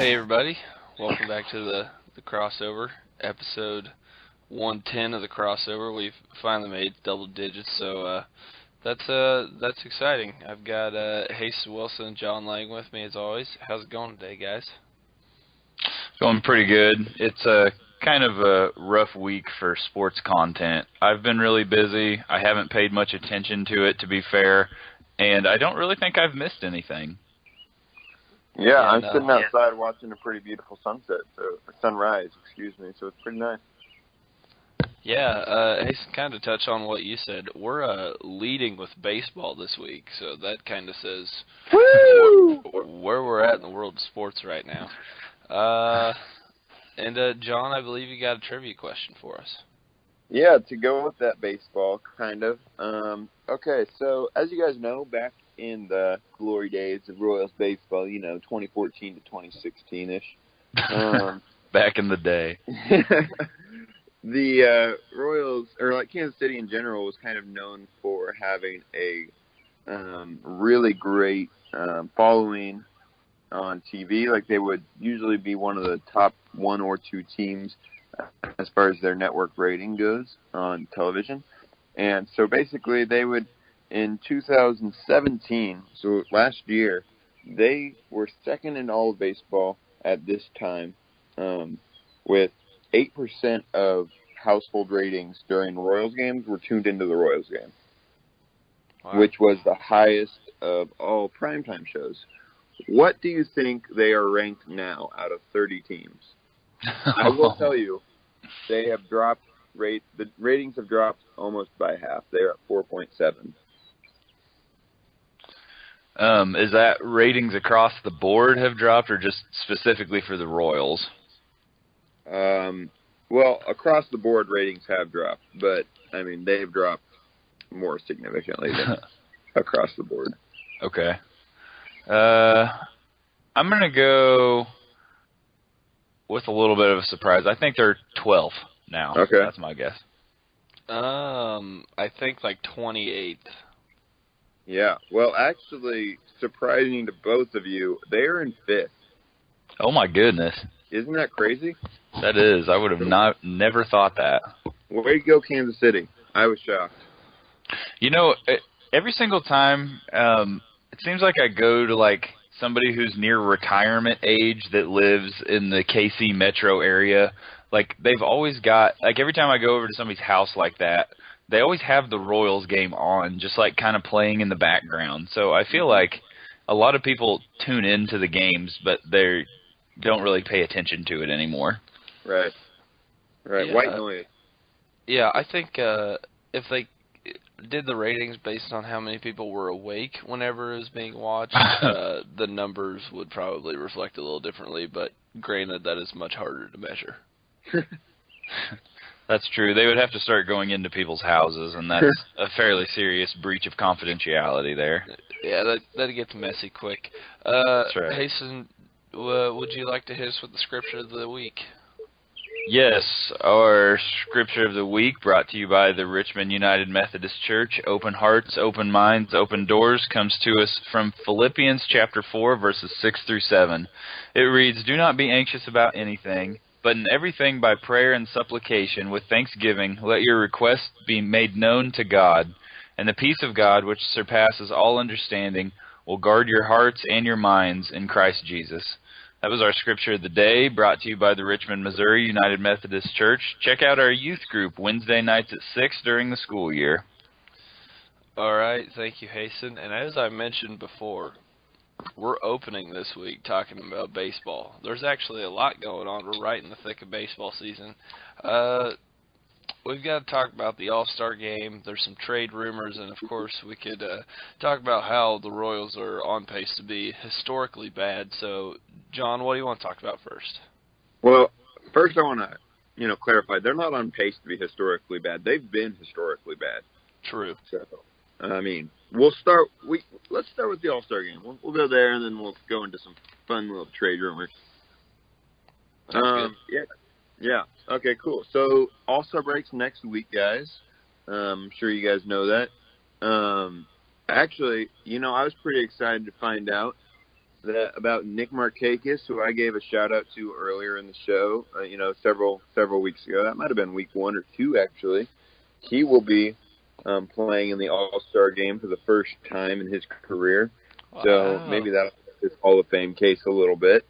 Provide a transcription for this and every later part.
Hey everybody, welcome back to the crossover, episode 110 of the crossover. We've finally made double digits, so that's exciting. I've got Hayes Wilson and John Lang with me as always. How's it going today, guys? Going pretty good. It's a kind of a rough week for sports content. I've been really busy. I haven't paid much attention to it, to be fair, and I don't really think I've missed anything. Yeah, I'm sitting outside watching a pretty beautiful sunrise, so it's pretty nice. Yeah, Hayes, kind of touch on what you said. We're leading with baseball this week, so that kind of says where we're at in the world of sports right now. And John, I believe you got a trivia question for us. Yeah, to go with that baseball, kind of. Okay, so as you guys know, back in the glory days of Royals baseball, 2014 to 2016-ish. Back in the day. The Royals, or like Kansas City in general, was kind of known for having a really great following on TV. Like, they would usually be one of the top one or two teams as far as their network rating goes on television. And so basically they would, in 2017, so last year, they were second in all of baseball at this time, with 8% of household ratings during Royals games were tuned into the Royals game, which was the highest of all primetime shows. What do you think they are ranked now out of 30 teams? I will tell you, they have dropped the ratings have dropped almost by half. They're at 4.7. Is that ratings across the board have dropped, or just specifically for the Royals? Well, across the board ratings have dropped, but I mean they've dropped more significantly than across the board. Okay. I'm gonna go with a little bit of a surprise. I think they're 12 now. Okay, that's my guess. I think like 28. Yeah. Well, actually, surprising to both of you, they're in 5th. Oh my goodness. Isn't that crazy? That is. I would have never thought that. Way to go, Kansas City. I was shocked. Every single time, it seems like I go to like somebody who's near retirement age that lives in the KC metro area. Like, they've always got, like, every time I go over to somebody's house like that, they always have the Royals game on, just like kind of playing in the background. So I feel like a lot of people tune into the games, but they don't really pay attention to it anymore. Right. Yeah. White noise. Yeah, I think if they did the ratings based on how many people were awake whenever it was being watched, the numbers would probably reflect a little differently, but granted, that is much harder to measure. That's true. They would have to start going into people's houses, and that's a fairly serious breach of confidentiality there. Yeah, that gets messy quick. That's right. Hasten, would you like to hit us with the scripture of the week? Yes, our scripture of the week brought to you by the Richmond United Methodist Church. Open hearts, open minds, open doors comes to us from Philippians chapter 4, verses 6 through 7. It reads, "Do not be anxious about anything, but in everything by prayer and supplication with thanksgiving let your requests be made known to God, and the peace of God, which surpasses all understanding, will guard your hearts and your minds in Christ Jesus." That was our scripture of the day, brought to you by the Richmond, Missouri United Methodist Church. Check out our youth group Wednesday nights at 6 during the school year. All right, thank you, Hasten. And as I mentioned before, we're opening this week talking about baseball. There's actually a lot going on. We're right in the thick of baseball season. We've got to talk about the All-Star game. There's some trade rumors, and of course we could talk about how the Royals are on pace to be historically bad. So, John, what do you want to talk about first? Well, first I want to, clarify. They're not on pace to be historically bad. They've been historically bad. True. So, I mean, let's start with the All-Star game. We'll go there, and then we'll go into some fun little trade rumors. Sounds good. Yeah. Okay, cool. So, All-Star breaks next week, guys. I'm sure you guys know that. Actually, I was pretty excited to find out about Nick Markakis, who I gave a shout out to earlier in the show. Several weeks ago. That might have been week 1 or 2 actually. He will be playing in the All-Star game for the first time in his career. Wow. So maybe that'll help his Hall of Fame case a little bit.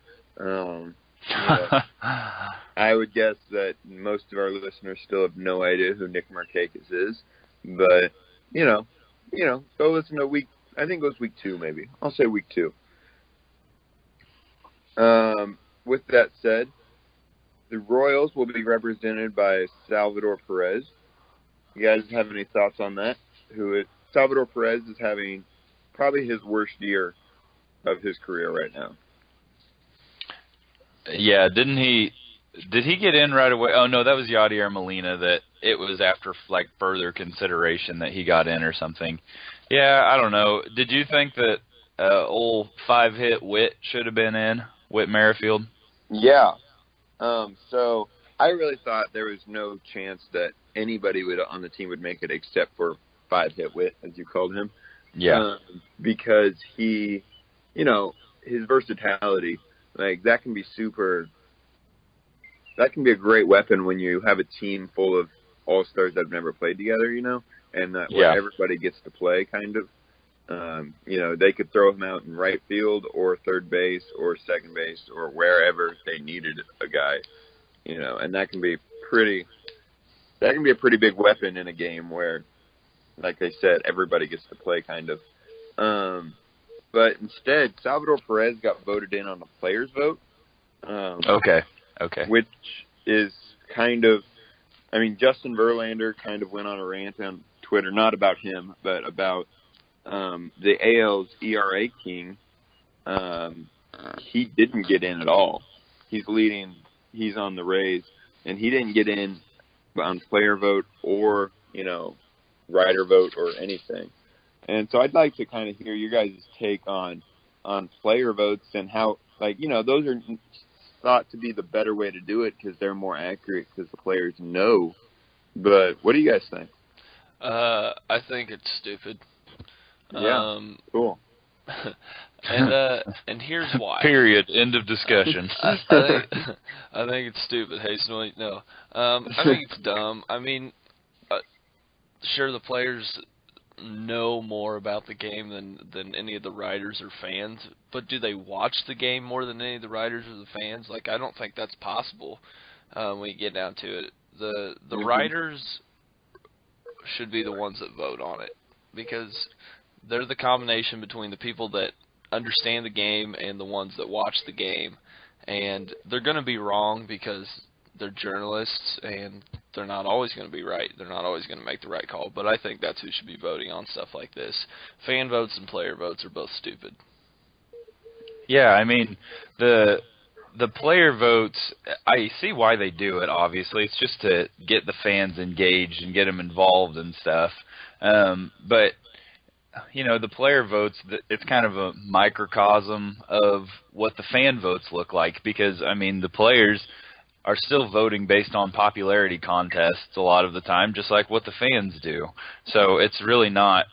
I would guess that most of our listeners still have no idea who Nick Markakis is, but go listen to I think it was week 2 maybe. I'll say week 2. With that said, the Royals will be represented by Salvador Perez. You guys have any thoughts on that? Salvador Perez is having probably his worst year of his career right now. Yeah, did he get in right away? Oh, no, that was Yadier Molina, that it was after, further consideration that he got in or something. Yeah, I don't know. Did you think that old 5-hit Whit should have been in, Whit Merrifield? Yeah. So I really thought there was no chance that anybody on the team would make it except for 5-hit Whit, as you called him. Yeah. Because he, his versatility, that can be a great weapon when you have a team full of all-stars that have never played together, and where everybody gets to play, kind of. They could throw him out in right field or third base or second base or wherever they needed a guy, and that can be a pretty big weapon in a game where, like I said, everybody gets to play, kind of. But instead, Salvador Perez got voted in on the players' vote. Okay. Which is kind of, Justin Verlander kind of went on a rant on Twitter, not about him, but about the AL's ERA king. He didn't get in at all. He's on the Rays, and he didn't get in on player vote or, writer vote or anything. And so I'd like to kind of hear your guys' take on player votes and how, those are thought to be the better way to do it because they're more accurate because the players know. But what do you guys think? I think it's stupid. Yeah, cool. And here's why. Period. End of discussion. I think it's stupid. Hey, Snowy, no. I think it's dumb. Sure, the players know more about the game than any of the writers or fans, but do they watch the game more than any of the writers or the fans? I don't think that's possible when you get down to it. The writers should be the ones that vote on it because they're the combination between the people that understand the game and the ones that watch the game, and they're going to be wrong because they're journalists and they're not always going to be right. They're not always going to make the right call, but I think that's who should be voting on stuff like this. Fan votes and player votes are both stupid. Yeah, the player votes, I see why they do it, obviously. It's just to get the fans engaged and get them involved and stuff. But, the player votes, it's kind of a microcosm of what the fan votes look like because, the players are still voting based on popularity contests a lot of the time, just like what the fans do. So it's really not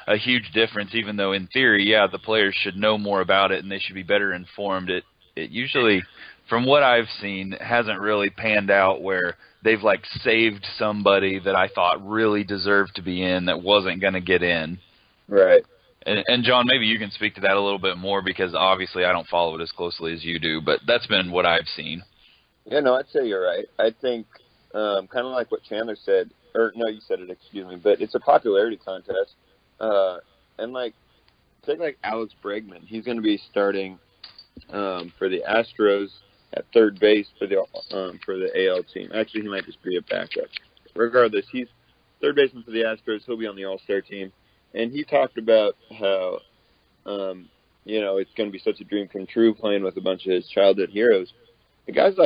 a huge difference, even though in theory, yeah, the players should know more about it and they should be better informed. It usually, from what I've seen, hasn't really panned out where they've saved somebody that I thought really deserved to be in that wasn't going to get in. Right. And John, maybe you can speak to that a little bit more because obviously I don't follow it as closely as you do, but that's been what I've seen. Yeah, no, I'd say you're right. I think kind of like what Chandler said, or no, you said it, excuse me, but it's a popularity contest. And take Alex Bregman. He's going to be starting for the Astros at third base for the AL team. Actually, he might just be a backup. Regardless, he's third baseman for the Astros. He'll be on the All-Star team. And he talked about how, it's going to be such a dream come true playing with a bunch of his childhood heroes. The guy's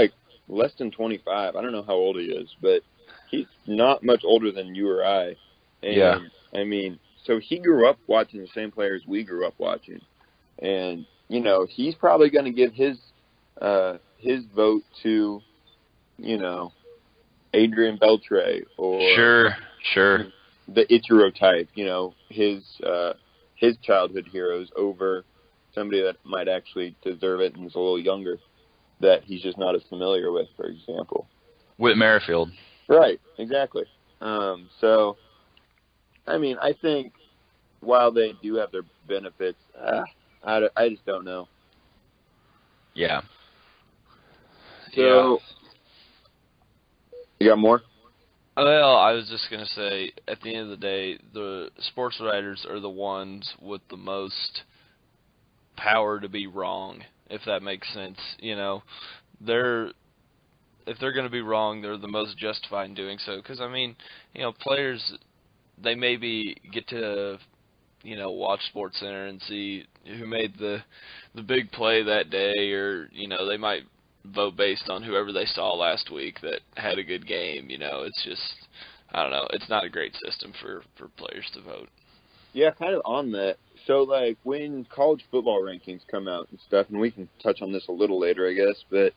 less than 25. I don't know how old he is, but he's not much older than you or I. And, yeah. So he grew up watching the same players we grew up watching. And, he's probably going to give his vote to, Adrian Beltre or Sure. The Ichiro type, his childhood heroes over, somebody that might actually deserve it and is a little younger that he's just not as familiar with, for example. Whit Merrifield. Right, exactly. So, I mean, I think while they do have their benefits, I just don't know. Yeah. So, you got more? Well, I was just going to say, at the end of the day, the sports writers are the ones with the most power to be wrong, if that makes sense. You know, if they're going to be wrong, they're the most justified in doing so. Because, I mean, you know, players, they maybe get to, you know, watch SportsCenter and see who made the big play that day, or, you know, they might vote based on whoever they saw last week that had a good game. You know, it's just, I don't know, it's not a great system for players to vote. Yeah, kind of on that. So, like, when college football rankings come out and stuff, and we can touch on this a little later, I guess, but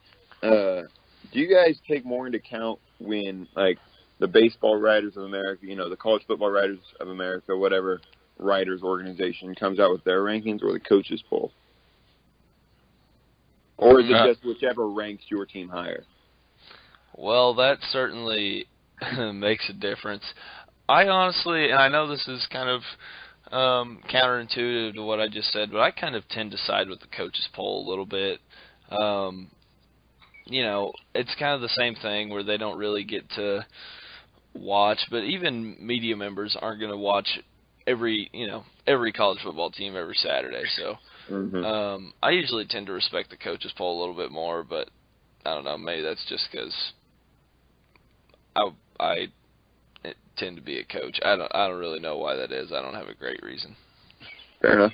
do you guys take more into account when, like, the Baseball Writers of America, you know, the College Football Writers of America, whatever writers organization comes out with their rankings, or the coaches poll? Or is it just whichever ranks your team higher? Well, that certainly makes a difference. I honestly, and I know this is kind of counterintuitive to what I just said, but I kind of tend to side with the coaches poll a little bit. You know, it's kind of the same thing where they don't really get to watch, but even media members aren't going to watch every college football team every Saturday. So I usually tend to respect the coaches poll a little bit more, but I don't know, maybe that's just because I tend to be a coach. I don't really know why that is. I don't have a great reason. Fair enough.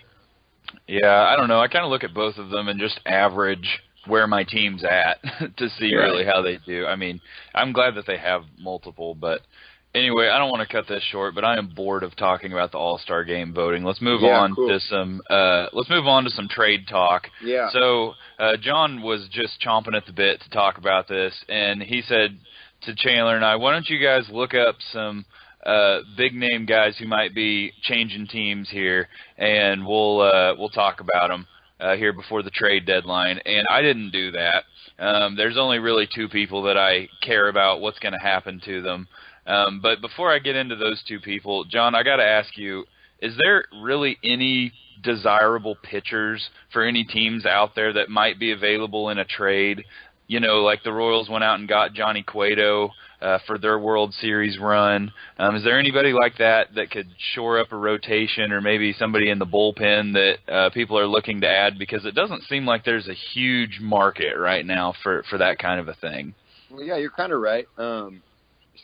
Yeah, I don't know. I kind of look at both of them and just average where my team's at to see really how they do. I mean, I'm glad that they have multiple, but anyway, I don't want to cut this short, but I am bored of talking about the All-Star Game voting. Let's move on to some trade talk. Yeah. So, John was just chomping at the bit to talk about this, and he said to Chandler and I, why don't you guys look up some big-name guys who might be changing teams here, and we'll talk about them here before the trade deadline. And I didn't do that. There's only really two people that I care about what's going to happen to them. But before I get into those two people, John, I got to ask you, is there really any desirable pitchers for any teams out there that might be available in a trade? You know, like the Royals went out and got Johnny Cueto for their World Series run. Is there anybody like that could shore up a rotation, or maybe somebody in the bullpen that people are looking to add? Because it doesn't seem like there's a huge market right now for that kind of a thing. Well, yeah, you're kind of right.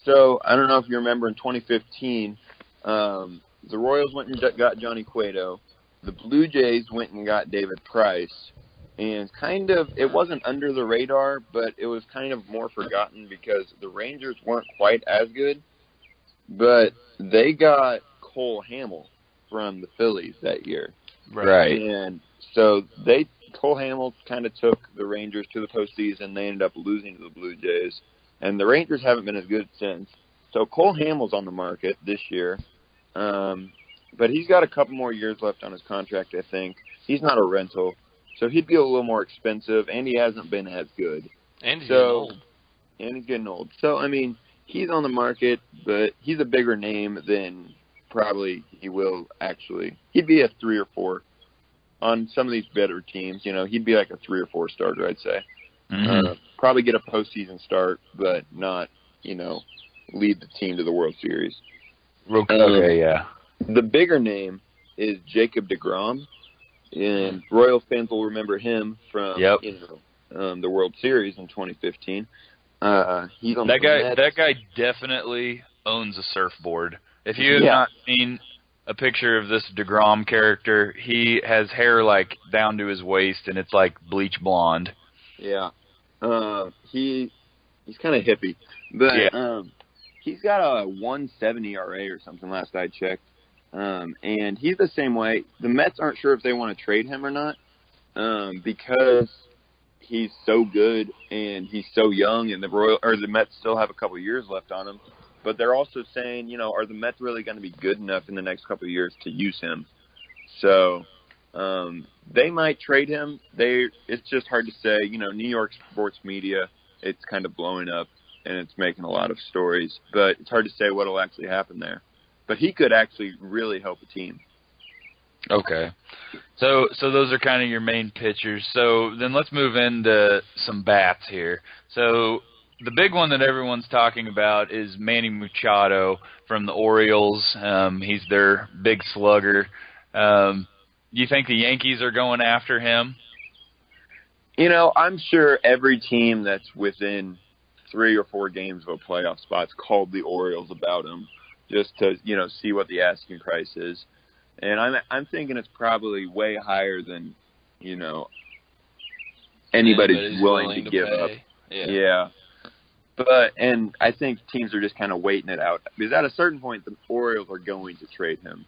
So I don't know if you remember in 2015, the Royals went and got Johnny Cueto. The Blue Jays went and got David Price. And kind of, it wasn't under the radar, but it was kind of more forgotten because the Rangers weren't quite as good. But they got Cole Hamels from the Phillies that year. Right. And so Cole Hamels kind of took the Rangers to the postseason. They ended up losing to the Blue Jays. And the Rangers haven't been as good since. So Cole Hamels on the market this year. But he's got a couple more years left on his contract, I think. He's not a rental. So he'd be a little more expensive, and he hasn't been as good. And he's getting old. And he's getting old. So, I mean, he's on the market, but he's a bigger name than probably he will actually. He'd be a 3 or 4 on some of these better teams. You know, he'd be like a 3 or 4 starter, I'd say. Probably get a postseason start, but not, you know, lead the team to the World Series. Okay, yeah. The bigger name is Jacob deGrom. And Royals fans will remember him from the World Series in 2015. He's on that guy definitely owns a surfboard. If you have not seen a picture of this DeGrom character, he has hair like down to his waist, and it's like bleach blonde. Yeah, he's kind of hippie, but he's got a 1.7 ERA or something last I checked. And he's the same way. The Mets aren't sure if they want to trade him or not, because he's so good and he's so young, and the Mets still have a couple of years left on him. But they're also saying, you know, are the Mets really going to be good enough in the next couple of years to use him? So They might trade him. It's just hard to say. New York sports media, it's kind of blowing up and it's making a lot of stories, but it's hard to say what'll actually happen there. But he could actually really help a team. Okay. So those are kind of your main pitchers. So then let's move into some bats here. So the big one that everyone's talking about is Manny Machado from the Orioles. He's their big slugger. Do you think the Yankees are going after him? I'm sure every team that's within 3 or 4 games of a playoff spot's called the Orioles about him just to, see what the asking price is. And I'm thinking it's probably way higher than, anybody's willing to give up. Yeah. And I think teams are just kind of waiting it out. Because at a certain point, the Orioles are going to trade him.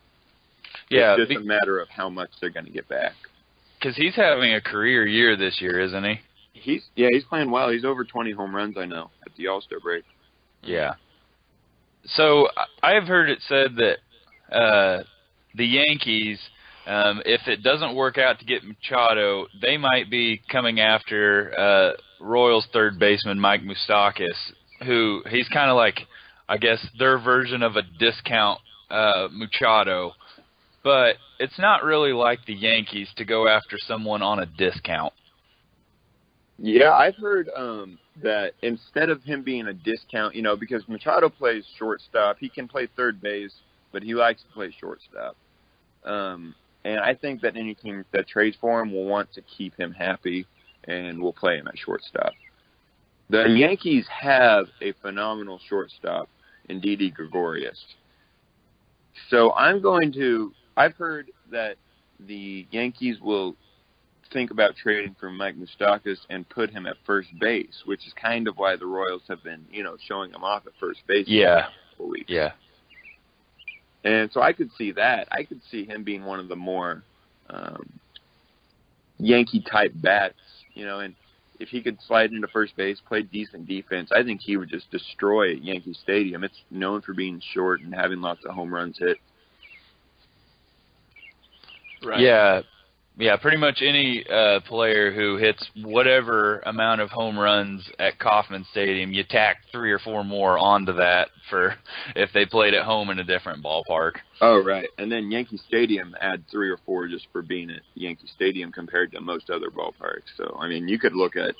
Yeah. It's just a matter of how much they're going to get back. Because he's having a career year this year, isn't he? He's playing well. He's over 20 home runs, I know, at the All-Star break. Yeah. So I've heard it said that the Yankees, if it doesn't work out to get Machado, they might be coming after Royals third baseman Mike Moustakas, who he's kind of like, I guess, their version of a discount Machado. But it's not really like the Yankees to go after someone on a discount. Yeah, I've heard that instead of him being a discount, because Machado plays shortstop, he can play third base, but he likes to play shortstop. And I think that any team that trades for him will want to keep him happy and will play him at shortstop. The Yankees have a phenomenal shortstop in Didi Gregorius. So I've heard that the Yankees will think about trading for Mike Moustakas and put him at first base, which is kind of why the Royals have been, showing him off at first base. Yeah. For a week. Yeah. And so I could see that. I could see him being one of the more Yankee-type bats, and if he could slide into first base, play decent defense, I think he would just destroy Yankee Stadium. It's known for being short and having lots of home runs hit. Right. Yeah, pretty much any player who hits whatever amount of home runs at Kauffman Stadium, you tack 3 or 4 more onto that for if they played at home in a different ballpark. Oh, right. And then Yankee Stadium add 3 or 4 just for being at Yankee Stadium compared to most other ballparks. So, you could look at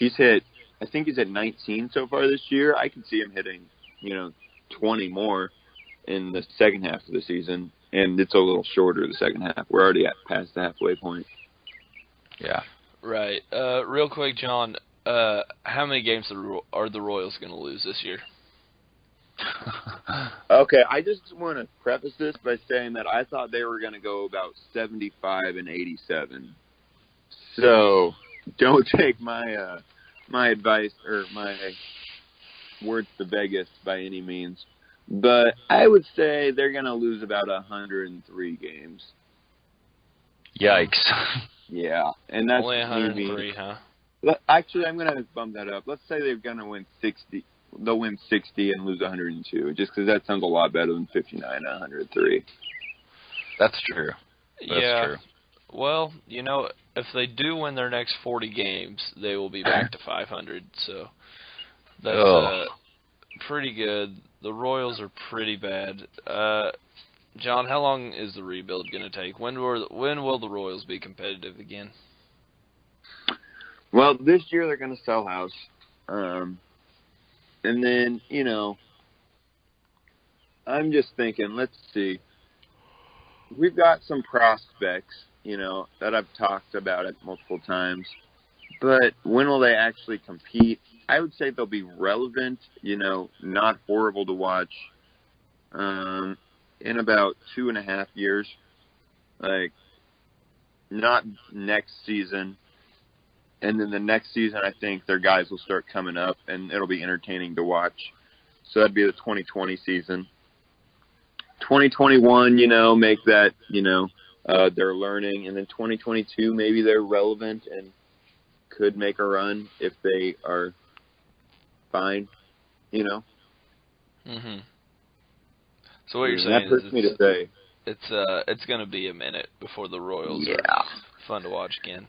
I think he's at 19 so far this year. I could see him hitting, 20 more in the second half of the season. And it's a little shorter the second half. We're already past the halfway point. Yeah. Right. Real quick, John, how many games are the Royals going to lose this year? Okay, I just want to preface this by saying that I thought they were going to go about 75 and 87. So don't take my advice or my words to Vegas by any means. But I would say they're going to lose about 103 games. Yikes. Yeah. And that's only 103, huh? Actually, I'm going to bump that up. Let's say they're going to win 60. They'll win 60 and lose 102, just because that sounds a lot better than 59 and 103. That's true. That's true. Well, if they do win their next 40 games, they will be back to 500. So that's pretty good. The Royals are pretty bad. John, how long is the rebuild going to take? When will the Royals be competitive again? Well, this year they're going to sell house. And then, I'm just thinking, let's see. We've got some prospects, that I've talked about it multiple times. But when will they actually compete? I would say they'll be relevant, not horrible to watch in about 2.5 years. Like, not next season. And then the next season, I think their guys will start coming up, and it'll be entertaining to watch. So that'd be the 2020 season. 2021, make that, they're learning. And then 2022, maybe they're relevant and could make a run if they are fine, Mm-hmm. So what you're saying that hurts me to say. it's gonna be a minute before the Royals Yeah. are fun to watch again.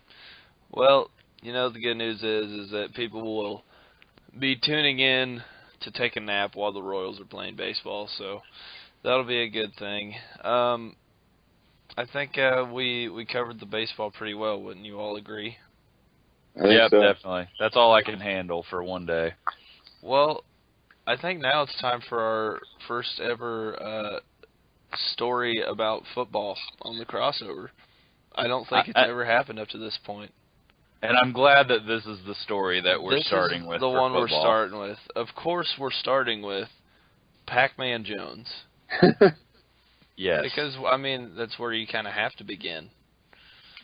Well, the good news is that people will be tuning in to take a nap while the Royals are playing baseball, so that'll be a good thing. I think we covered the baseball pretty well, wouldn't you all agree? I think Yep, so. definitely. That's all I can handle for one day. Well, I think now it's time for our first ever story about football on the crossover. I don't think it's ever happened up to this point. And I'm glad that this is the story that we're This starting is with the for one football. we're starting with. Of course, we're starting with Pacman Jones. Yes. Because, that's where you kind of have to begin.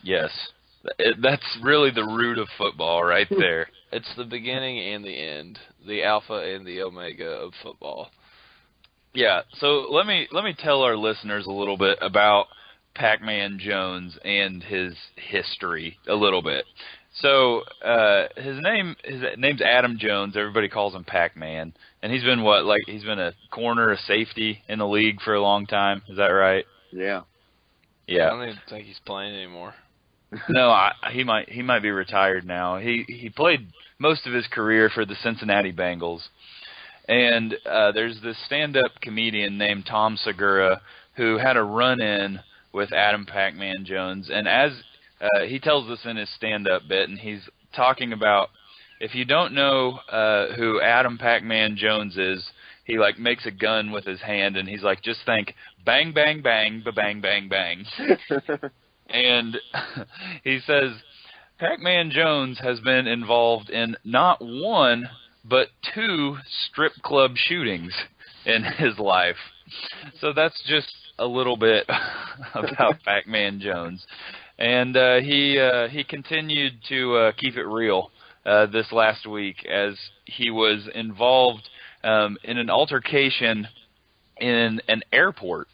Yes. That's really the root of football right there. It's the beginning and the end, the alpha and the omega of football. Yeah, so let me tell our listeners a little bit about Pacman Jones and his history a little bit. So his name's Adam Jones. Everybody calls him Pac-Man, and he's been he's been a corner, a safety in the league for a long time. Is that right? Yeah. Yeah. I don't even think he's playing anymore. No, he might be retired now. He played most of his career for the Cincinnati Bengals, and there's this stand-up comedian named Tom Segura who had a run-in with Adam Pacman Jones, and as he tells this in his stand-up bit, and he's talking about, if you don't know who Adam Pacman Jones is, he makes a gun with his hand, and he's like, just think, bang, bang, bang, ba-bang, bang, bang. And he says, Pacman Jones has been involved in not one, but 2 strip club shootings in his life. So that's just a little bit about Pacman Jones. And he continued to keep it real this last week as he was involved in an altercation in an airport.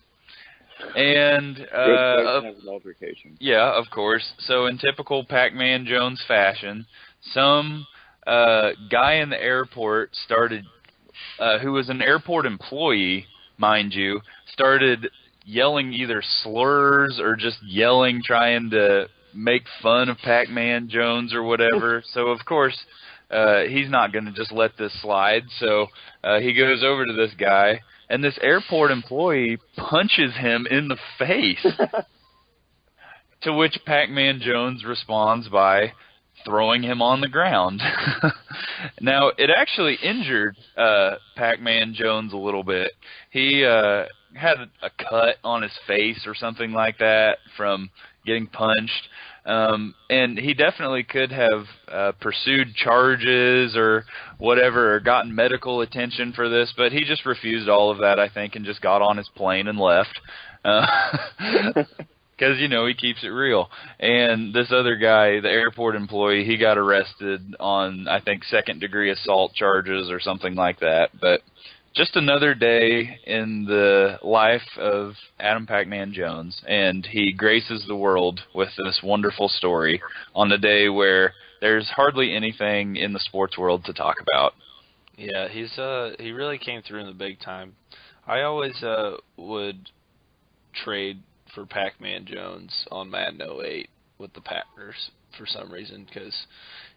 And Good place to have an altercation. Yeah, of course. So in typical Pacman Jones fashion, some guy in the airport started, who was an airport employee, mind you, started yelling either slurs or just yelling, trying to make fun of Pacman Jones or whatever. So of course, he's not going to just let this slide. So he goes over to this guy, and this airport employee punches him in the face, to which Pacman Jones responds by throwing him on the ground. Now, it actually injured Pacman Jones a little bit. He had a cut on his face or something like that from getting punched. And he definitely could have pursued charges or whatever, or gotten medical attention for this, but he just refused all of that, I think, and just got on his plane and left. Because, he keeps it real. And this other guy, the airport employee, he got arrested on, I think, second-degree assault charges or something like that. But just another day in the life of Adam Pacman Jones, and he graces the world with this wonderful story on a day where there's hardly anything in the sports world to talk about. Yeah, he really came through in the big time. I always would trade for Pacman Jones on Madden 08 with the Packers for some reason, because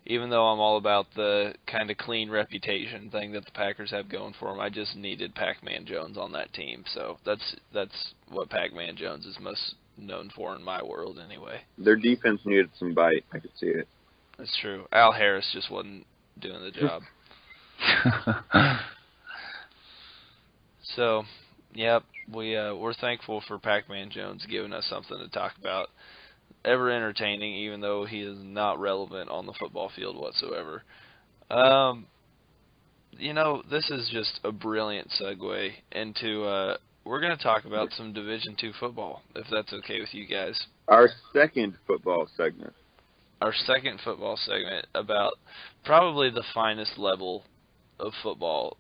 even though I'm all about the kind of clean reputation thing that the Packers have going for them, I just needed Pacman Jones on that team. So that's what Pacman Jones is most known for in my world anyway. Their defense needed some bite. I could see it. That's true. Al Harris just wasn't doing the job. So, yep, we're thankful for Pacman Jones giving us something to talk about. Ever entertaining, even though he is not relevant on the football field whatsoever. This is just a brilliant segue into, we're going to talk about some Division II football, if that's okay with you guys. Our second football segment. Our second football segment about probably the finest level of football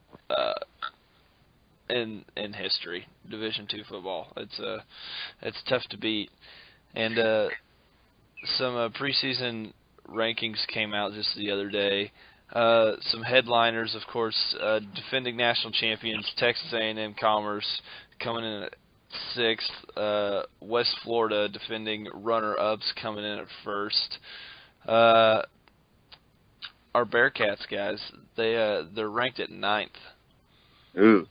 in history, Division II football. It's tough to beat. And some preseason rankings came out just the other day. Some headliners, of course, defending national champions Texas A&M Commerce coming in at sixth. West Florida, defending runner-ups, coming in at first. Our Bearcats guys, they're ranked at ninth. Ooh.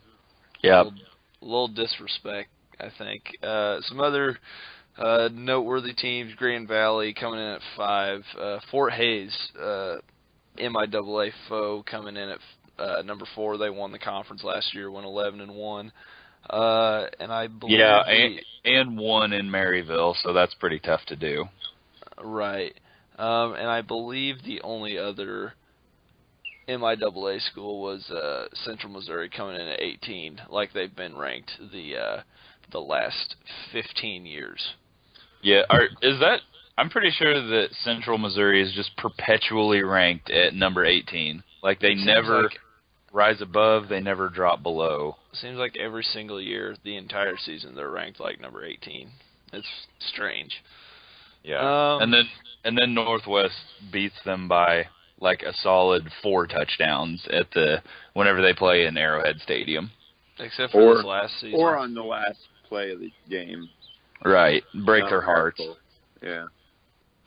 Yeah. A little disrespect, I think. Some other noteworthy teams: Grand Valley coming in at 5. Fort Hays, MIAA foe, coming in at number 4. They won the conference last year, went 11-1. And I believe and one in Maryville, so that's pretty tough to do. Right. And I believe the only other MIAA school was Central Missouri, coming in at 18, like they've been ranked the last 15 years. Yeah, I'm pretty sure that Central Missouri is just perpetually ranked at number 18. Like they never rise above, they never drop below. Seems like every single year, the entire season, they're ranked like number 18. It's strange. Yeah. And then Northwest beats them by like a solid 4 touchdowns whenever they play in Arrowhead Stadium. Except for this last season. Or on the last play of the game. Right. Break their hearts. Yeah.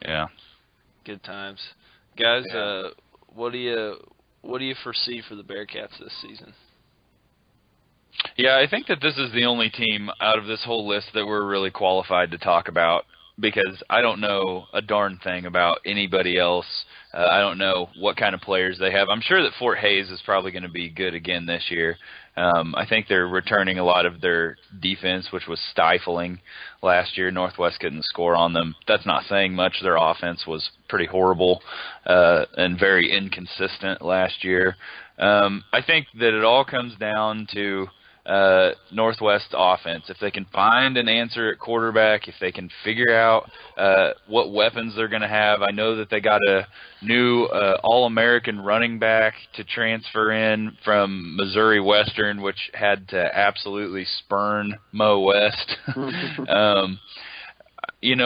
Yeah. Good times. Guys, what do you foresee for the Bearcats this season? Yeah, I think that this is the only team out of this whole list that we're really qualified to talk about, because I don't know a darn thing about anybody else. I don't know what kind of players they have. I'm sure that Fort Hays is probably going to be good again this year. I think they're returning a lot of their defense, which was stifling last year. Northwest couldn't score on them. That's not saying much. Their offense was pretty horrible and very inconsistent last year. I think that it all comes down to Northwest offense. If they can find an answer at quarterback, if they can figure out what weapons they're going to have. I know that they got a new All-American running back to transfer in from Missouri Western, which had to absolutely spurn Mo West.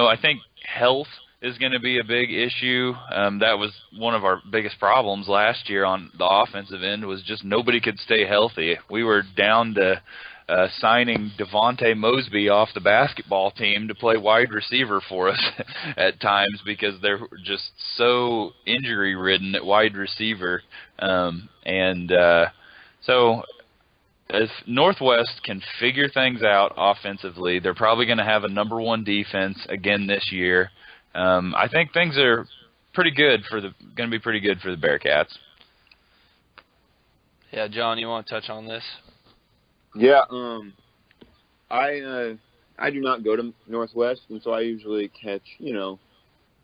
I think health is going to be a big issue. That was one of our biggest problems last year on the offensive end, was just nobody could stay healthy. We were down to signing Devontae Mosby off the basketball team to play wide receiver for us at times, because they're just so injury-ridden at wide receiver. So if Northwest can figure things out offensively, they're probably going to have a number 1 defense again this year. I think things are pretty good going to be pretty good for the Bearcats. Yeah, John, you want to touch on this? Yeah, I do not go to Northwest, and so I usually catch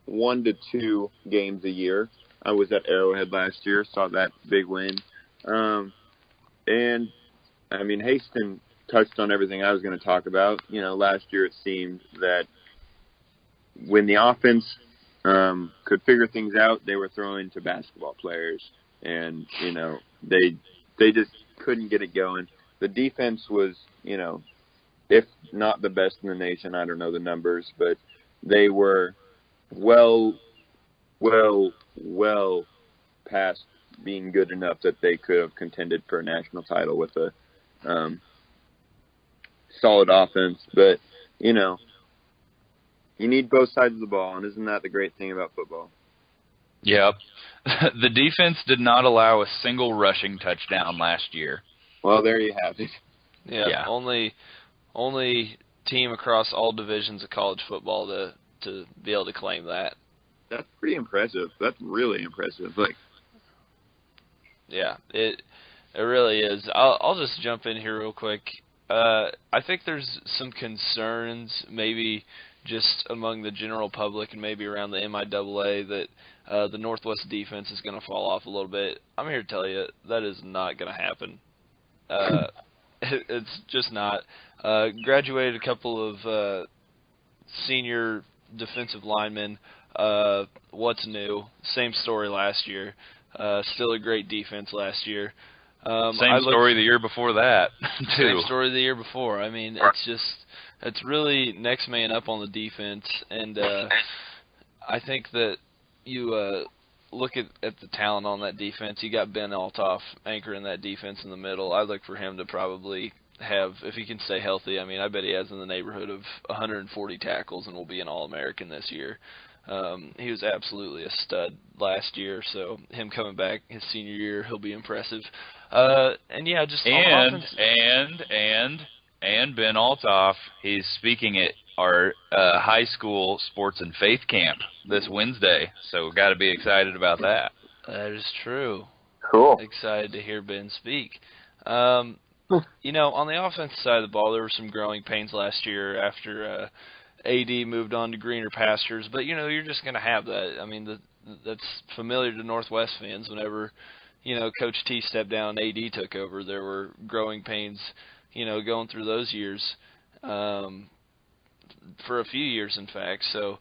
1 to 2 games a year. I was at Arrowhead last year, saw that big win, and I mean Haston touched on everything I was going to talk about. Last year it seemed that when the offense could figure things out, they were throwing to basketball players, and they just couldn't get it going. The defense was, if not the best in the nation, I don't know the numbers, but they were well past being good enough that they could have contended for a national title with a solid offense. But you need both sides of the ball, and isn't that the great thing about football? Yep. The defense did not allow a single rushing touchdown last year. Well, there you have it. Yeah. Only team across all divisions of college football to be able to claim that. That's pretty impressive. That's really impressive. Yeah, it really is. I'll just jump in here real quick. I think there's some concerns, maybe just among the general public and maybe around the MIAA, that the Northwest defense is going to fall off a little bit. I'm here to tell you that is not going to happen. It's just not. Graduated a couple of senior defensive linemen. What's new? Same story last year. Still a great defense last year. Same story the year before that, too. Same story the year before. I mean, it's really next man up on the defense, and I think that you look at the talent on that defense. You got Ben Altoff anchoring that defense in the middle. I'd look for him to probably if he can stay healthy, I mean, I bet he has in the neighborhood of 140 tackles and will be an All-American this year. He was absolutely a stud last year, so him coming back his senior year, he'll be impressive. And yeah, just on offense. And Ben Altoff, he's speaking at our high school sports and faith camp this Wednesday, so got to be excited about that. That is true. Cool. Excited to hear Ben speak. You know, on the offensive side of the ball, there were some growing pains last year after AD moved on to greener pastures. But, you know, you're just going to have that. I mean, that's familiar to Northwest fans. Whenever, you know, Coach T stepped down and AD took over, there were growing pains, you know, going through those years for a few years, in fact. So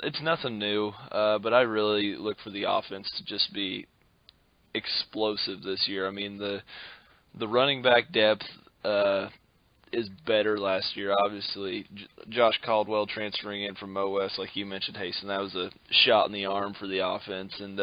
it's nothing new, but I really look for the offense to just be explosive this year. I mean, the running back depth is better last year. Obviously, Josh Caldwell transferring in from Mo West, like you mentioned, Hasten, that was a shot in the arm for the offense. And,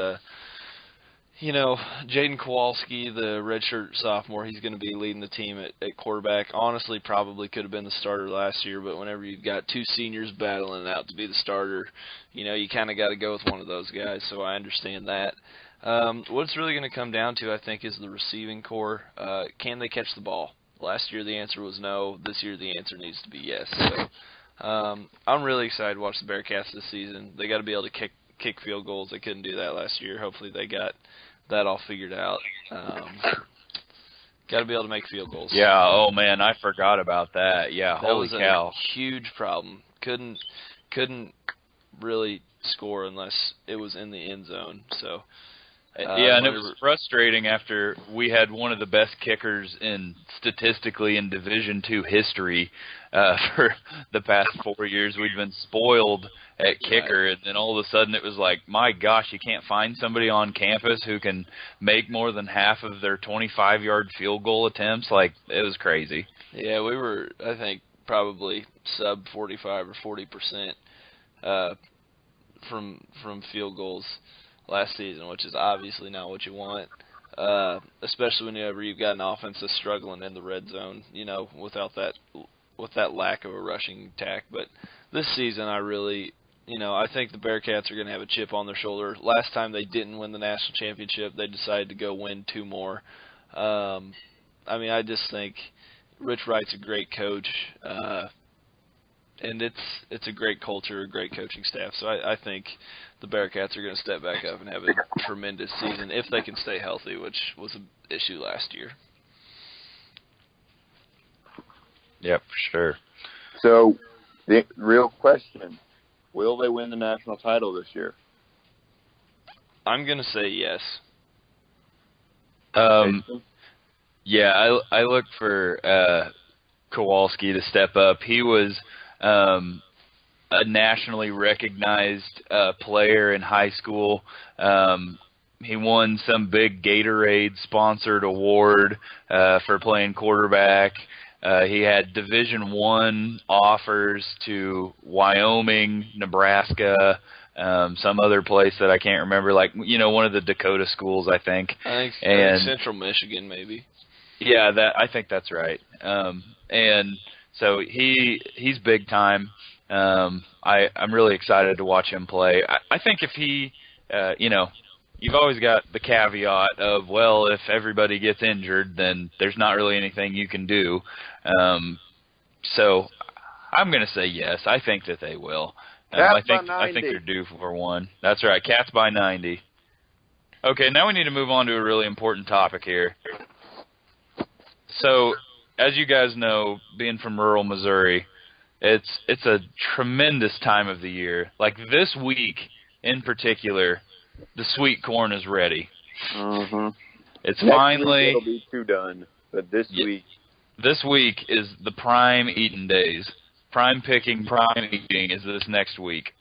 you know, Jaden Kowalski, the redshirt sophomore, he's going to be leading the team at quarterback. Honestly, probably could have been the starter last year, but whenever you've got two seniors battling it out to be the starter, you know, you kind of got to go with one of those guys, so I understand that. What it's really going to come down to, I think, is the receiving core. Can they catch the ball? Last year the answer was no. This year the answer needs to be yes. So I'm really excited to watch the Bearcats this season. They got to be able to kick field goals. They couldn't do that last year. Hopefully they got that all figured out. Got to be able to make field goals. Yeah. Oh man, I forgot about that. Yeah. Holy cow. That was a huge problem. Couldn't really score unless it was in the end zone. So. Yeah, and it was frustrating after we had one of the best kickers statistically in Division II history for the past 4 years. We'd been spoiled at kicker, and then all of a sudden it was like, my gosh, you can't find somebody on campus who can make more than half of their 25-yard field goal attempts. Like, it was crazy. Yeah, we were, I think, probably sub 45 or 40% from field goals last season, which is obviously not what you want, especially whenever you've got an offense that's struggling in the red zone, you know, with that lack of a rushing attack. But this season, I think the Bearcats are going to have a chip on their shoulder. Last time they didn't win the national championship, they decided to go win 2 more. I mean, I just think Rich Wright's a great coach, and it's a great culture, a great coaching staff. So I think the Bearcats are going to step back up and have a tremendous season if they can stay healthy, which was an issue last year. Yep, for sure. So, the real question, will they win the national title this year? I'm going to say yes. Yeah, I look for Kowalski to step up. He was a nationally recognized player in high school. He won some big Gatorade-sponsored award for playing quarterback. He had Division I offers to Wyoming, Nebraska, some other place that I can't remember, like, you know, one of the Dakota schools, I think. I think Central Michigan, maybe. Yeah, I think that's right. And so he's big time. I'm really excited to watch him play. I think if he, you know, you've always got the caveat of, well, if everybody gets injured, then there's not really anything you can do. So I'm going to say yes. I think that they will. I think they're due for one. That's right. Cats by 90. Okay, now we need to move on to a really important topic here. So, as you guys know, being from rural Missouri, it's a tremendous time of the year. Like this week in particular, the sweet corn is ready. Mm-hmm. It's Next finally. Week it'll be too done, but this week. This week is the prime eating days. Prime picking, prime eating is this next week.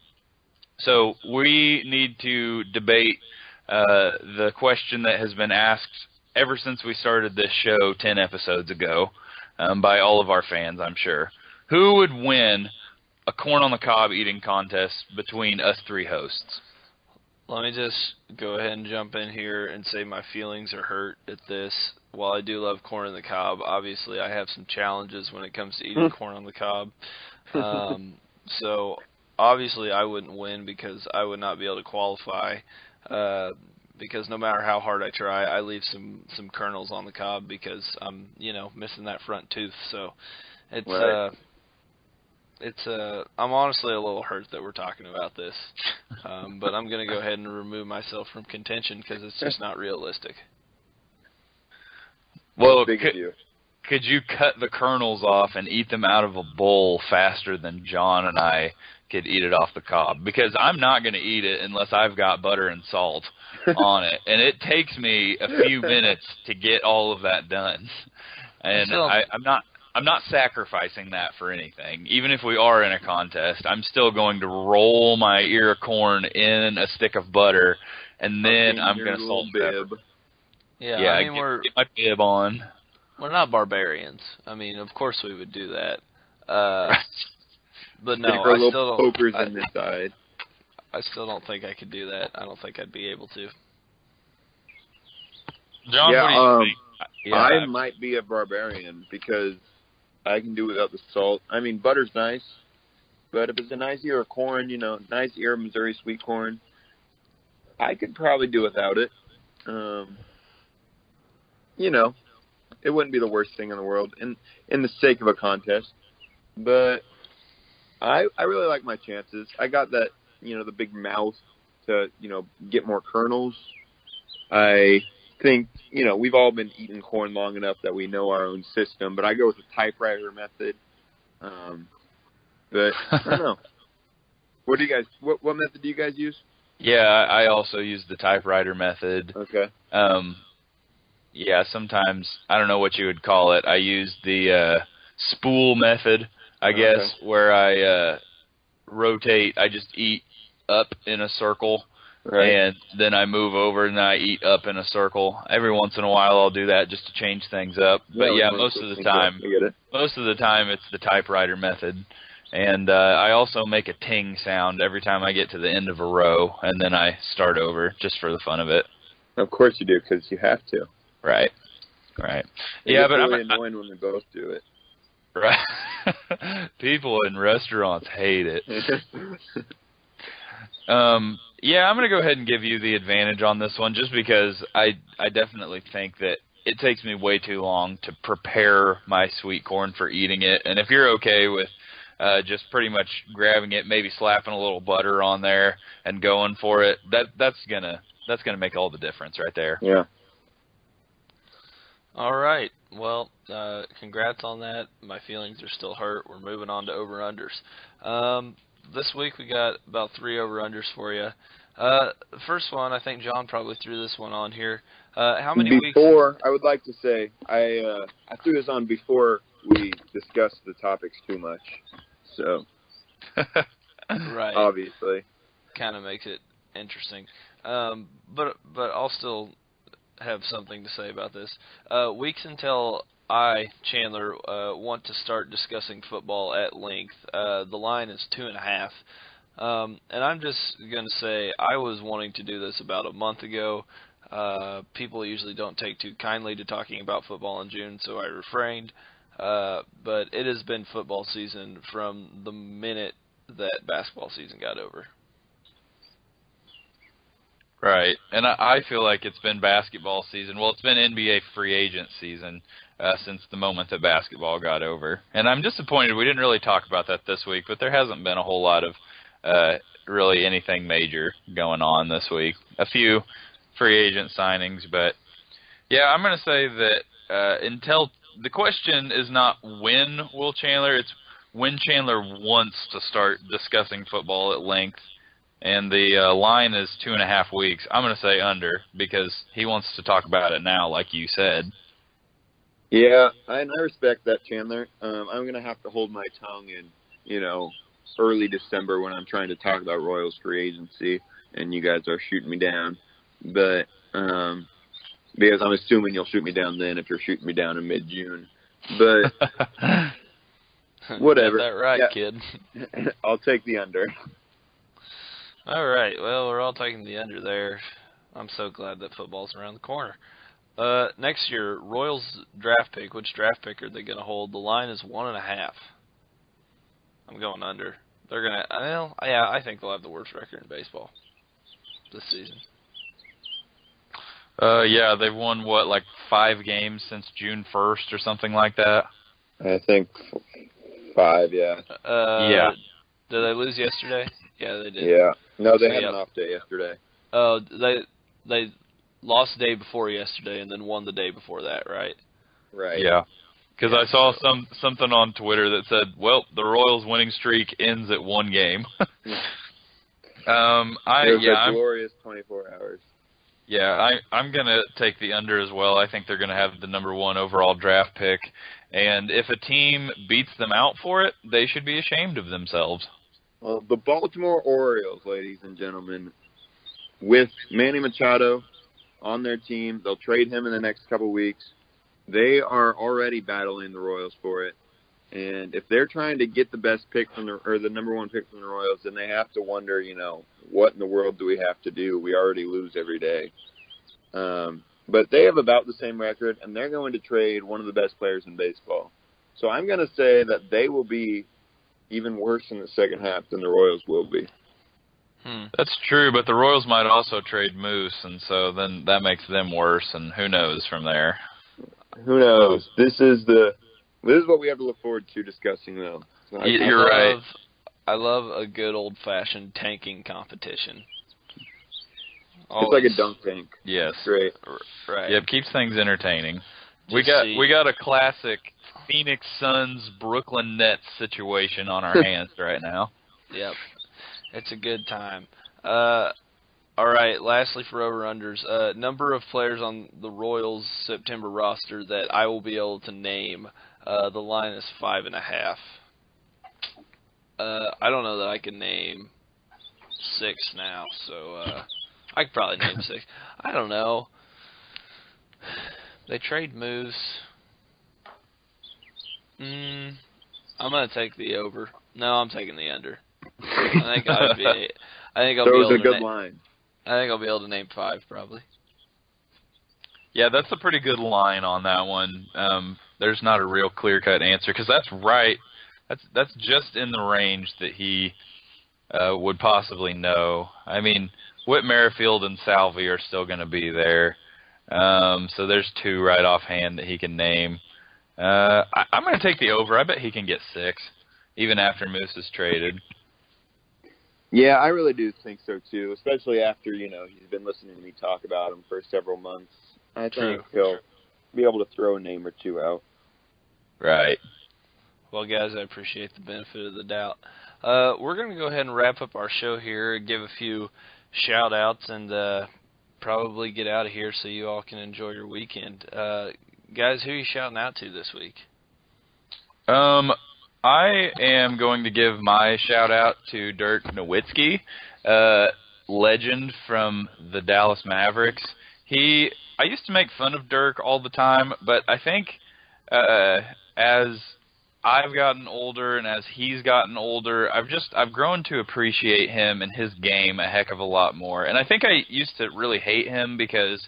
So we need to debate the question that has been asked ever since we started this show 10 episodes ago by all of our fans, I'm sure. Who would win a corn on the cob eating contest between us 3 hosts? Let me just go ahead and jump in here and say my feelings are hurt at this. While I do love corn on the cob, obviously I have some challenges when it comes to eating corn on the cob. So obviously I wouldn't win because I would not be able to qualify. Because no matter how hard I try, I leave some kernels on the cob because I'm missing that front tooth. So it's Right. I'm honestly a little hurt that we're talking about this, but I'm going to go ahead and remove myself from contention because it's just not realistic. Well, Big of you. could you cut the kernels off and eat them out of a bowl faster than John and I could eat it off the cob? Because I'm not going to eat it unless I've got butter and salt on it, and it takes me a few minutes to get all of that done. And I'm not sacrificing that for anything. Even if we are in a contest, I'm still going to roll my ear of corn in a stick of butter, and then I'm going to salt and pepper. Yeah, I mean, get my bib on. We're not barbarians. I mean, of course we would do that. But no, I still don't. Pokers in the side. I still don't think I could do that. I don't think I'd be able to. John, Yeah, what do you think? Yeah, I might be a barbarian because I can do without the salt. I mean, butter's nice, but if it's a nice ear of corn, nice ear of Missouri sweet corn, I could probably do without it. It wouldn't be the worst thing in the world in the sake of a contest. But I really like my chances. I got that, the big mouth to, get more kernels. I think, we've all been eating corn long enough that we know our own system, but I go with the typewriter method. But I don't know. What method do you guys use? Yeah, I also use the typewriter method. Okay. Yeah, sometimes, I don't know what you would call it. I use the spool method, I guess, where I rotate. I just eat up in a circle, right, and then I move over and I eat up in a circle. Every once in a while I'll do that just to change things up. But yeah, most of the time it's the typewriter method. And I also make a ting sound every time I get to the end of a row, and then I start over just for the fun of it. Of course you do, because you have to. Right. Yeah, but really annoying when we both do it. Right. People in restaurants hate it. Yeah, I'm going to go ahead and give you the advantage on this one just because I definitely think that it takes me way too long to prepare my sweet corn for eating it. And if you're okay with just pretty much grabbing it, maybe slapping a little butter on there and going for it, that's gonna make all the difference right there. Yeah. All right. Well, congrats on that. My feelings are still hurt. We're moving on to over-unders. This week we got about 3 over-unders for you. The first one, I think John probably threw this one on here. How many weeks? I would like to say, I threw this on before we discussed the topics too much. So, right. Obviously. Kind of makes it interesting. But I'll still have something to say about this. Weeks until I, Chandler, want to start discussing football at length. The line is 2.5. And I'm just going to say I was wanting to do this about a month ago. People usually don't take too kindly to talking about football in June, so I refrained. But it has been football season from the minute that basketball season got over. Right, and I feel like it's been basketball season. Well, it's been NBA free agent season since the moment that basketball got over. And I'm disappointed we didn't really talk about that this week, but there hasn't been a whole lot of really anything major going on this week. A few free agent signings, but yeah, I'm going to say that until the question is not when will Chandler, it's when Chandler wants to start discussing football at length. And the line is 2.5 weeks. I'm going to say under because he wants to talk about it now, like you said. Yeah, I respect that, Chandler. I'm going to have to hold my tongue in, early December when I'm trying to talk about Royals free agency, and you guys are shooting me down. But because I'm assuming you'll shoot me down then if you're shooting me down in mid-June. But whatever. Got that right, yeah. Kid. I'll take the under. All right. Well, we're all taking the under there. I'm so glad that football's around the corner. Next year, Royals draft pick. Which draft pick are they going to hold? The line is 1.5. I'm going under. They're gonna. Well, yeah, I think they'll have the worst record in baseball this season. Yeah, they've won, what, like 5 games since June 1st or something like that? I think 5, yeah. Yeah. Did they lose yesterday? Yeah, they did. Yeah. No, they So, had yep. an off day yesterday. Oh, they lost the day before yesterday and then won the day before that, right? Right. Yeah. Because Yeah, I saw so- something on Twitter that said, well, the Royals' winning streak ends at 1 game. It was a glorious 24 hours. I'm going to take the under as well. I think they're going to have the number 1 overall draft pick. And if a team beats them out for it, they should be ashamed of themselves. Well, the Baltimore Orioles, ladies and gentlemen, with Manny Machado on their team, they'll trade him in the next couple weeks. They are already battling the Royals for it. And if they're trying to get the best pick from the number 1 pick from the Royals, then they have to wonder, what in the world do we have to do? We already lose every day. But they have about the same record, and they're going to trade one of the best players in baseball. So I'm going to say that they will be even worse in the second half than the Royals will be. That's true, but the Royals might also trade Moose, and so then that makes them worse, and who knows from there. Who knows? This is what we have to look forward to discussing, though. You're right. I love a good old-fashioned tanking competition. It's like a dunk tank. Yes. Great. Right. Yep, keeps things entertaining. We got a classic Phoenix Suns Brooklyn Nets situation on our hands right now. Yep. It's a good time. All right, lastly for over-unders, number of players on the Royals September roster that I will be able to name. The line is 5.5. I don't know that I can name 6 now, so I could probably name 6. I don't know. They trade Moose. I'm gonna take the over. No, I'm taking the under. I think I'll be able a to good line. I think I'll be able to name 5 probably. Yeah, that's a pretty good line on that one. There's not a real clear-cut answer because that's right. That's just in the range that he would possibly know. I mean, Whit Merrifield and Salvy are still going to be there. So there's 2 right offhand that he can name. I'm going to take the over. I bet he can get 6, even after Moose is traded. Yeah, I really do think so, too, especially after, he's been listening to me talk about him for several months. I think he'll be able to throw a name or 2 out. Right. Well, guys, I appreciate the benefit of the doubt. We're going to go ahead and wrap up our show here, give a few shout-outs, and probably get out of here so you all can enjoy your weekend. Guys, who are you shouting out to this week? I am going to give my shout-out to Dirk Nowitzki, legend from the Dallas Mavericks. I used to make fun of Dirk all the time, but I think as I've gotten older and as he's gotten older, I've grown to appreciate him and his game a heck of a lot more. And I think I used to really hate him because,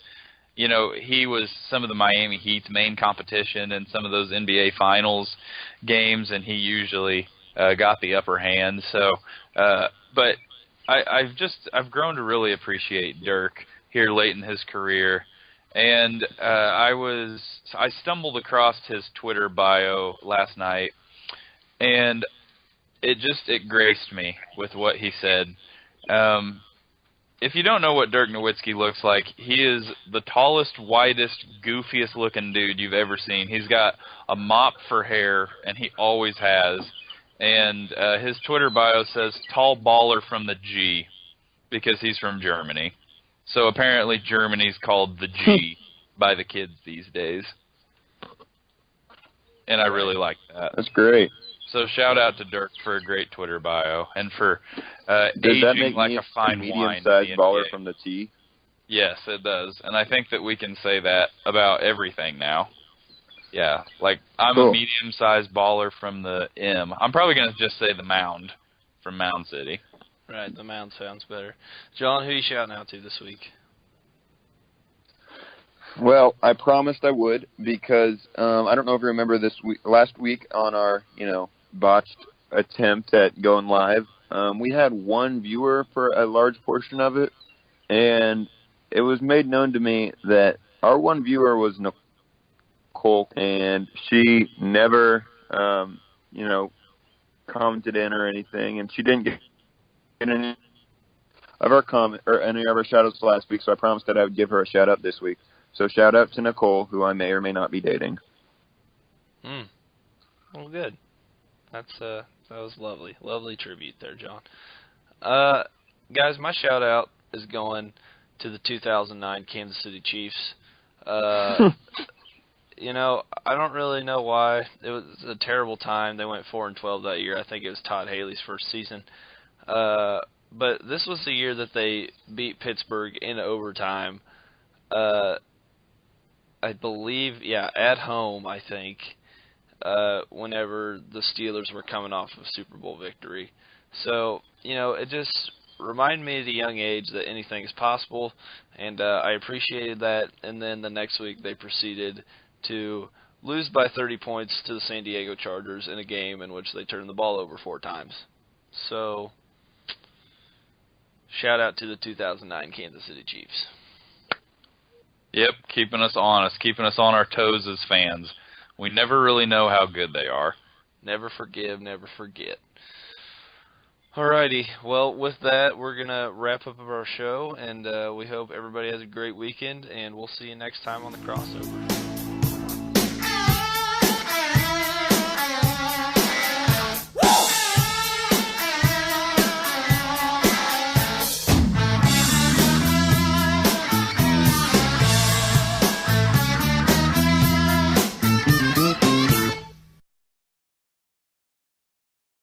he was some of the Miami Heat's main competition in some of those NBA Finals games, and he usually got the upper hand. So, but I've grown to really appreciate Dirk here late in his career. And I stumbled across his Twitter bio last night, and it graced me with what he said. If you don't know what Dirk Nowitzki looks like, he is the tallest, whitest, goofiest looking dude you've ever seen. He's got a mop for hair, and he always has. And his Twitter bio says, tall baller from the G, because he's from Germany. So apparently Germany's called the G by the kids these days. And I really like that. That's great. So shout out to Dirk for a great Twitter bio and for Does that aging make like me a fine wine. medium-sized baller from the T? Yes, it does. And I think that we can say that about everything now. Yeah, like I'm a medium-sized baller from the M. I'm probably going to just say the Mound from Mound City. Right, the mound sounds better. John, who you shouting out to this week? Well, I promised I would because I don't know if you remember last week on our botched attempt at going live. We had one viewer for a large portion of it, and it was made known to me that our one viewer was Nicole, and she never commented in or anything, and she didn't get any of our comment or any of our shout outs last week, so I promised that I would give her a shout out this week. So shout out to Nicole, who I may or may not be dating. Well, good. That was lovely. Lovely tribute there, John. Guys, my shout out is going to the 2009 Kansas City Chiefs. I don't really know why. It was a terrible time. They went 4-12 that year. I think it was Todd Haley's first season. But this was the year that they beat Pittsburgh in overtime. I believe, at home, I think, whenever the Steelers were coming off of a Super Bowl victory. So, it just reminded me at a young age that anything is possible, and I appreciated that. And then the next week they proceeded to lose by 30 points to the San Diego Chargers in a game in which they turned the ball over 4 times. So, shout out to the 2009 Kansas City Chiefs. Yep, keeping us honest, keeping us on our toes as fans. We never really know how good they are. Never forgive, never forget. Alrighty, well, with that, we're going to wrap up our show, and we hope everybody has a great weekend, and we'll see you next time on the Crossover.